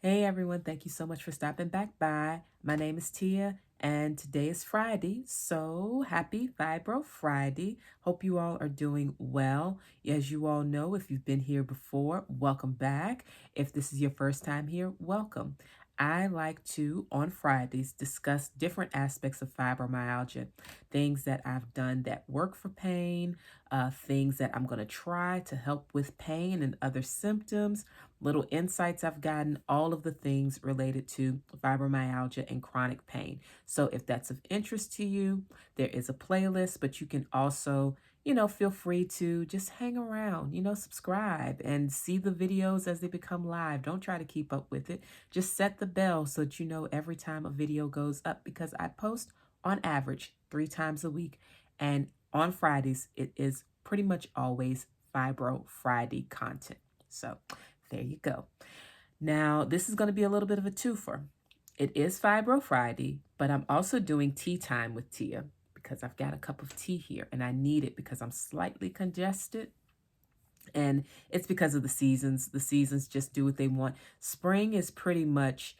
Hey everyone, thank you so much for stopping back by. My name is Tia and today is Friday, so happy Fibro Friday. Hope you all are doing well. As you all know, if you've been here before, welcome back. If this is your first time here, welcome. I like to, on Fridays, discuss different aspects of fibromyalgia, things that I've done that work for pain, things that I'm going to try to help with pain and other symptoms, little insights I've gotten, all of the things related to fibromyalgia and chronic pain. So if that's of interest to you, there is a playlist, but you can also, feel free to just hang around, subscribe and see the videos as they become live. Don't try to keep up with it. Just set the bell so that you know every time a video goes up because I post on average 3 times a week. And on Fridays, it is pretty much always Fibro Friday content. So there you go. Now, this is going to be a little bit of a twofer. It is Fibro Friday, but I'm also doing tea time with Tia because I've got a cup of tea here and I need it because I'm slightly congested. And it's because of the seasons. The seasons just do what they want. Spring is pretty much,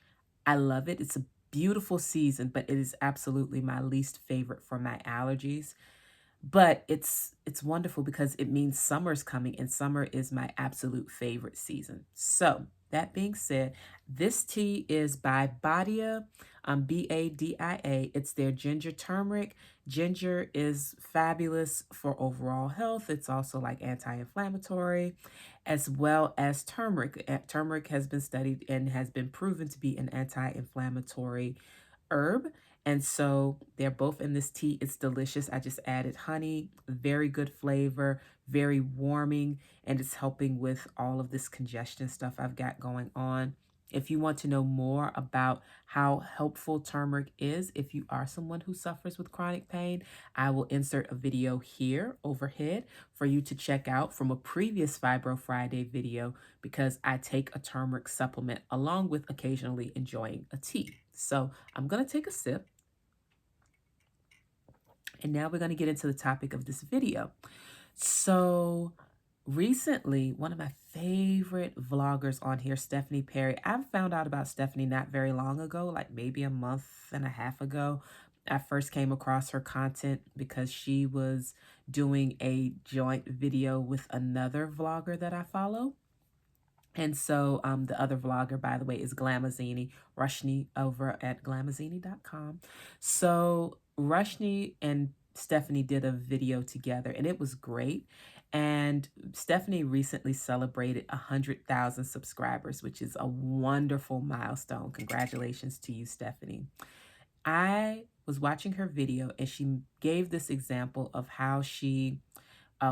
I love it. It's a beautiful season, but it is absolutely my least favorite for my allergies. But it's wonderful because it means summer's coming and summer is my absolute favorite season. So that being said, this tea is by Badia, Badia. It's their ginger turmeric. Ginger is fabulous for overall health. It's also like anti-inflammatory, as well as turmeric. Turmeric has been studied and has been proven to be an anti-inflammatory herb. And so they're both in this tea. It's delicious. I just added honey, very good flavor, very warming, and it's helping with all of this congestion stuff I've got going on. If you want to know more about how helpful turmeric is, if you are someone who suffers with chronic pain, I will insert a video here overhead for you to check out from a previous Fibro Friday video because I take a turmeric supplement along with occasionally enjoying a tea. So I'm going to take a sip. And now we're going to get into the topic of this video. So recently, one of my favorite vloggers on here, Stephanie Perry, I found out about Stephanie not very long ago, like maybe a month and a half ago. I first came across her content because she was doing a joint video with another vlogger that I follow. And so the other vlogger, by the way, is Glamazini, Rushni over at glamazini.com. So Rushni and Stephanie did a video together and it was great. And Stephanie recently celebrated 100,000 subscribers, which is a wonderful milestone. Congratulations to you, Stephanie. I was watching her video and she gave this example of how she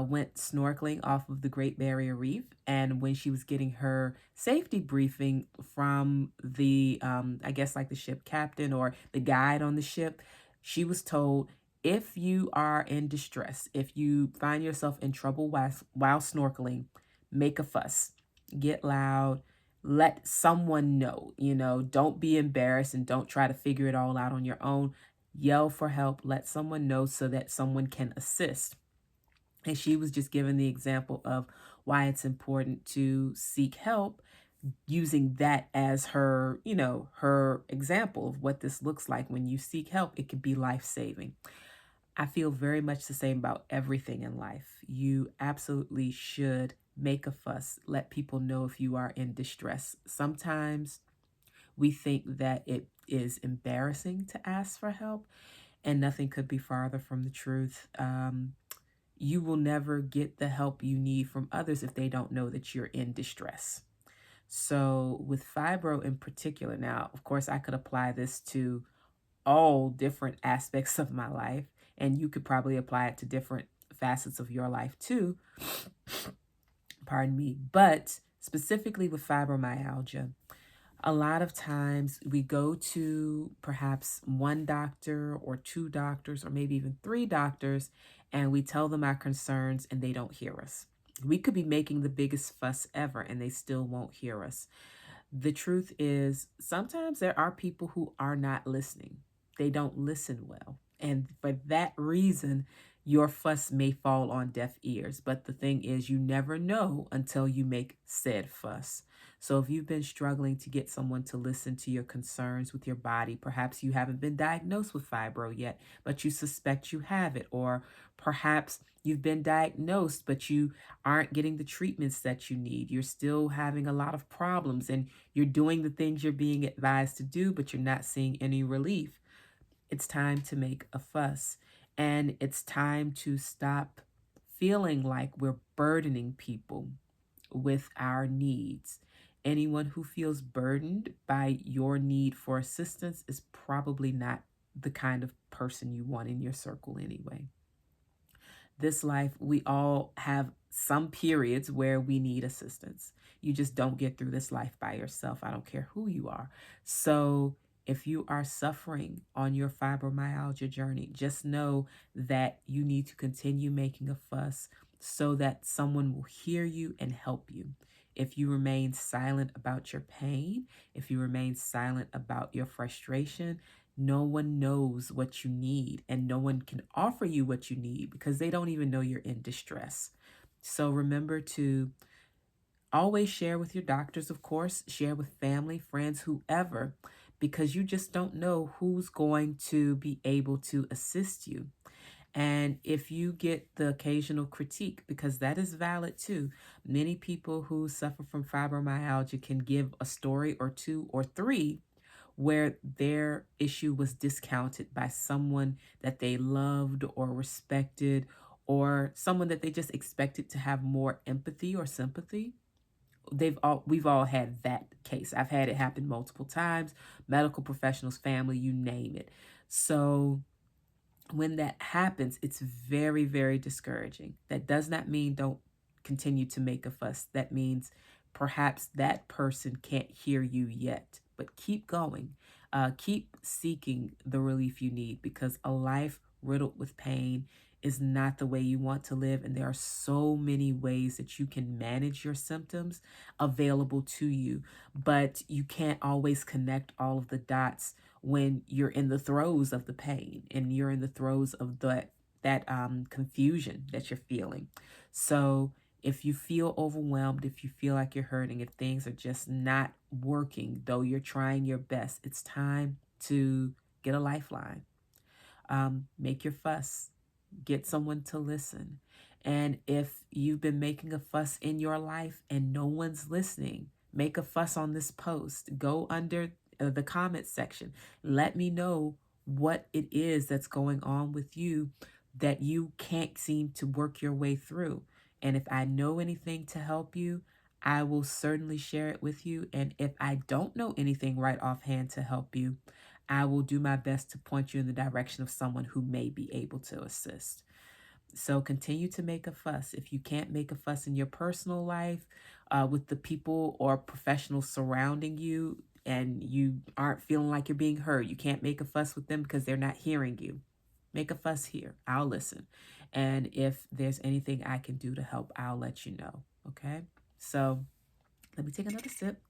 went snorkeling off of the Great Barrier Reef. And when she was getting her safety briefing from the, I guess like the ship captain or the guide on the ship, she was told, if you are in distress, if you find yourself in trouble while snorkeling, make a fuss, get loud, let someone know, don't be embarrassed and don't try to figure it all out on your own. Yell for help, let someone know so that someone can assist. And she was just given the example of why it's important to seek help using that as her, her example of what this looks like. When you seek help, it can be life-saving. I feel very much the same about everything in life. You absolutely should make a fuss. Let people know if you are in distress. Sometimes we think that it is embarrassing to ask for help, and nothing could be farther from the truth. You will never get the help you need from others if they don't know that you're in distress. So with fibro in particular, now, of course, I could apply this to all different aspects of my life, and you could probably apply it to different facets of your life too. Pardon me. But specifically with fibromyalgia, a lot of times we go to perhaps one doctor or two doctors or maybe even three doctors, and we tell them our concerns and they don't hear us. We could be making the biggest fuss ever and they still won't hear us. The truth is, sometimes there are people who are not listening. They don't listen well. And for that reason, your fuss may fall on deaf ears. But the thing is, you never know until you make said fuss. So if you've been struggling to get someone to listen to your concerns with your body, perhaps you haven't been diagnosed with fibro yet, but you suspect you have it, or perhaps you've been diagnosed, but you aren't getting the treatments that you need. You're still having a lot of problems and you're doing the things you're being advised to do, but you're not seeing any relief. It's time to make a fuss. And it's time to stop feeling like we're burdening people with our needs. Anyone who feels burdened by your need for assistance is probably not the kind of person you want in your circle anyway. This life, we all have some periods where we need assistance. You just don't get through this life by yourself. I don't care who you are. So if you are suffering on your fibromyalgia journey, just know that you need to continue making a fuss so that someone will hear you and help you. If you remain silent about your pain, if you remain silent about your frustration, no one knows what you need and no one can offer you what you need because they don't even know you're in distress. So remember to always share with your doctors, of course, share with family, friends, whoever, because you just don't know who's going to be able to assist you. And if you get the occasional critique, because that is valid too, many people who suffer from fibromyalgia can give a story or two or three where their issue was discounted by someone that they loved or respected, or someone that they just expected to have more empathy or sympathy. We've all had that case. I've had it happen multiple times, medical professionals, family, you name it. So when that happens, it's very, very discouraging. That does not mean don't continue to make a fuss. That means perhaps that person can't hear you yet, but keep going. Keep seeking the relief you need, because a life riddled with pain is not the way you want to live. And there are so many ways that you can manage your symptoms available to you, but you can't always connect all of the dots when you're in the throes of the pain and you're in the throes of that confusion that you're feeling. So if you feel overwhelmed, if you feel like you're hurting, if things are just not working, though you're trying your best, it's time to get a lifeline. Make your fuss, get someone to listen. And if you've been making a fuss in your life and no one's listening, make a fuss on this post. Go under the comment section. Let me know what it is that's going on with you that you can't seem to work your way through. And if I know anything to help you, I will certainly share it with you. And if I don't know anything right offhand to help you, I will do my best to point you in the direction of someone who may be able to assist. So continue to make a fuss. If you can't make a fuss in your personal life with the people or professionals surrounding you, and you aren't feeling like you're being heard, you can't make a fuss with them because they're not hearing you. Make a fuss here. I'll listen. And if there's anything I can do to help, I'll let you know. Okay? So let me take another sip.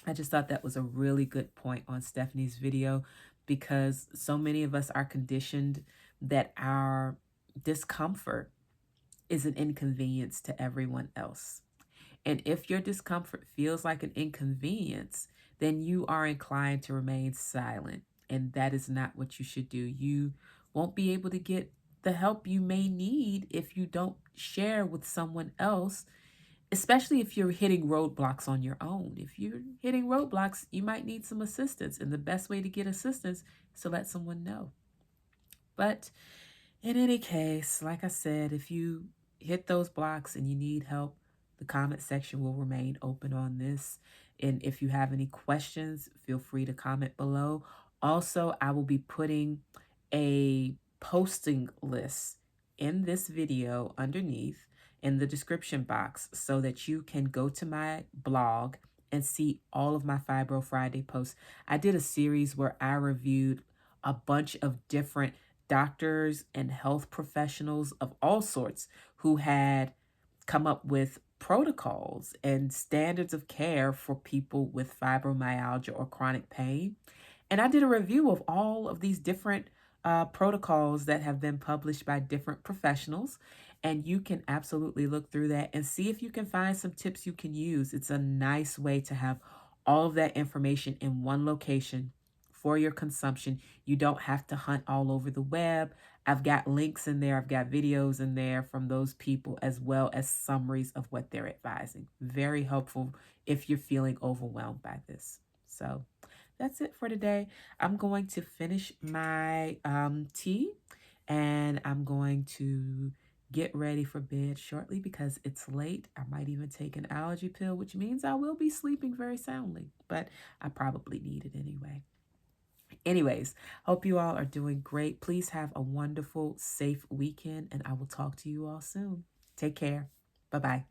I just thought that was a really good point on Stephanie's video, because so many of us are conditioned that our discomfort is an inconvenience to everyone else. And if your discomfort feels like an inconvenience, then you are inclined to remain silent. And that is not what you should do. You won't be able to get the help you may need if you don't share with someone else, especially if you're hitting roadblocks on your own. If you're hitting roadblocks, you might need some assistance. And the best way to get assistance is to let someone know. But in any case, like I said, if you hit those blocks and you need help, the comment section will remain open on this. And if you have any questions, feel free to comment below. Also, I will be putting a posting list in this video underneath in the description box so that you can go to my blog and see all of my Fibro Friday posts. I did a series where I reviewed a bunch of different doctors and health professionals of all sorts who had come up with protocols and standards of care for people with fibromyalgia or chronic pain. And I did a review of all of these different protocols that have been published by different professionals. And you can absolutely look through that and see if you can find some tips you can use. It's a nice way to have all of that information in one location for your consumption. You don't have to hunt all over the web. I've got links in there, I've got videos in there from those people, as well as summaries of what they're advising. Very helpful if you're feeling overwhelmed by this. So that's it for today. I'm going to finish my tea, and I'm going to get ready for bed shortly because it's late. I might even take an allergy pill, which means I will be sleeping very soundly, but I probably need it anyway. Anyways, hope you all are doing great. Please have a wonderful, safe weekend, and I will talk to you all soon. Take care. Bye-bye.